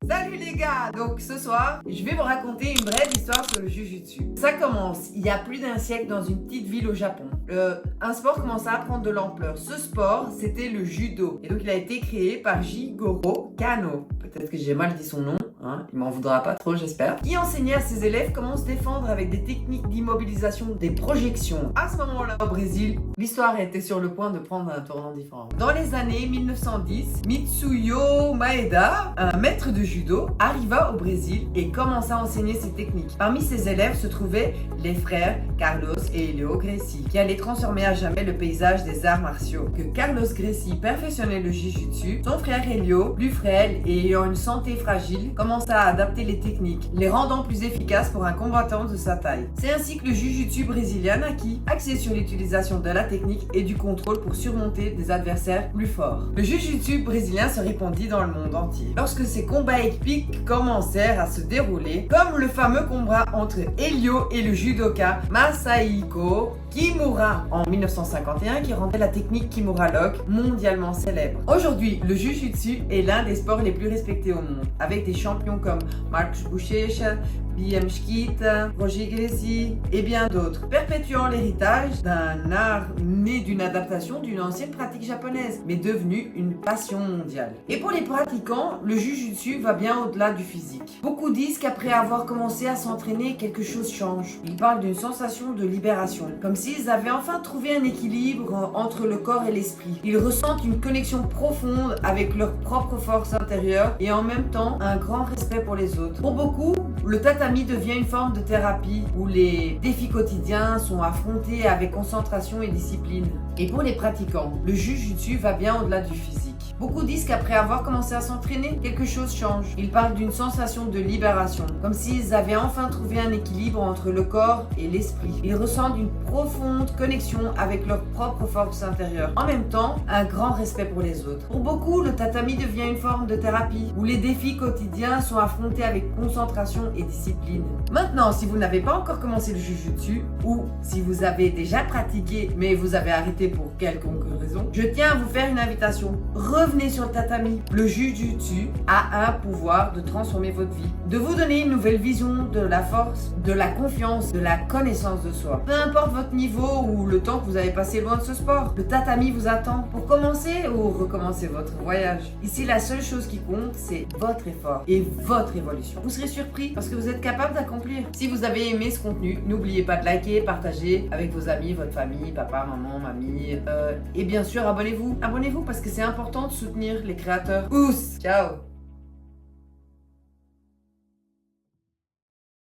Salut les gars! Donc ce soir, je vais vous raconter une brève histoire sur le Jujutsu. Ça commence il y a plus d'un siècle dans une petite ville au Japon. Un sport commença à prendre de l'ampleur. Ce sport, c'était le judo. Et donc il a été créé par Jigoro Kano. Peut-être que j'ai mal dit son nom. Il m'en voudra pas trop, j'espère. Qui enseignait à ses élèves comment se défendre avec des techniques d'immobilisation, des projections. À ce moment-là, au Brésil, l'histoire était sur le point de prendre un tournant différent. Dans les années 1910, Mitsuyo Maeda, un maître de judo, arriva au Brésil et commença à enseigner ses techniques. Parmi ses élèves se trouvaient les frères Carlos et Helio Gracie, qui allaient transformer à jamais le paysage des arts martiaux. Que Carlos Gracie perfectionnait le Jujutsu, son frère Helio, plus frêle et ayant une santé fragile, commença à adapter les techniques, les rendant plus efficaces pour un combattant de sa taille. C'est ainsi que le Jujutsu brésilien naquit, axé sur l'utilisation de la technique et du contrôle pour surmonter des adversaires plus forts. Le Jujutsu brésilien se répandit dans le monde entier. Lorsque ces combats épiques commencèrent à se dérouler, comme le fameux combat entre Helio et le judoka Masahiko Kimura en 1951 qui rendait la technique Kimura Lock mondialement célèbre. Aujourd'hui, le Jujutsu est l'un des sports les plus respectés au monde, avec des champions comme Marcos Buchecha, B.M. Schmidt, Roger Gracie et bien d'autres, perpétuant l'héritage d'un art né d'une adaptation d'une ancienne pratique japonaise, mais devenu une passion mondiale. Et pour les pratiquants, le Jujutsu va bien au-delà du physique. Beaucoup disent qu'après avoir commencé à s'entraîner, quelque chose change. Ils parlent d'une sensation de libération, comme s'ils avaient enfin trouvé un équilibre entre le corps et l'esprit. Ils ressentent une connexion profonde avec leur propre force intérieure et en même temps un grand respect pour les autres. Pour beaucoup, le tatami devient une forme de thérapie où les défis quotidiens sont affrontés avec concentration et discipline. Et pour les pratiquants, le Jujutsu va bien au-delà du physique. Beaucoup disent qu'après avoir commencé à s'entraîner, quelque chose change. Ils parlent d'une sensation de libération, comme s'ils avaient enfin trouvé un équilibre entre le corps et l'esprit. Ils ressentent une profonde connexion avec leur propre force intérieure. En même temps, un grand respect pour les autres. Pour beaucoup, le tatami devient une forme de thérapie, où les défis quotidiens sont affrontés avec concentration et discipline. Maintenant, si vous n'avez pas encore commencé le Jujutsu, ou si vous avez déjà pratiqué, mais vous avez arrêté pour quelconque raison, je tiens à vous faire une invitation. Revenez sur le tatami. Le Jujutsu a un pouvoir de transformer votre vie, de vous donner une nouvelle vision de la force, de la confiance, de la connaissance de soi. Peu importe votre niveau ou le temps que vous avez passé loin de ce sport, le tatami vous attend pour commencer ou recommencer votre voyage. Ici, la seule chose qui compte, c'est votre effort et votre évolution. Vous serez surpris parce que vous êtes capable d'accomplir. Si vous avez aimé ce contenu, n'oubliez pas de liker, partager avec vos amis, votre famille, papa, maman, mamie, et bien sûr, abonnez-vous. Abonnez-vous parce que c'est important de soutenir les créateurs. Ciao!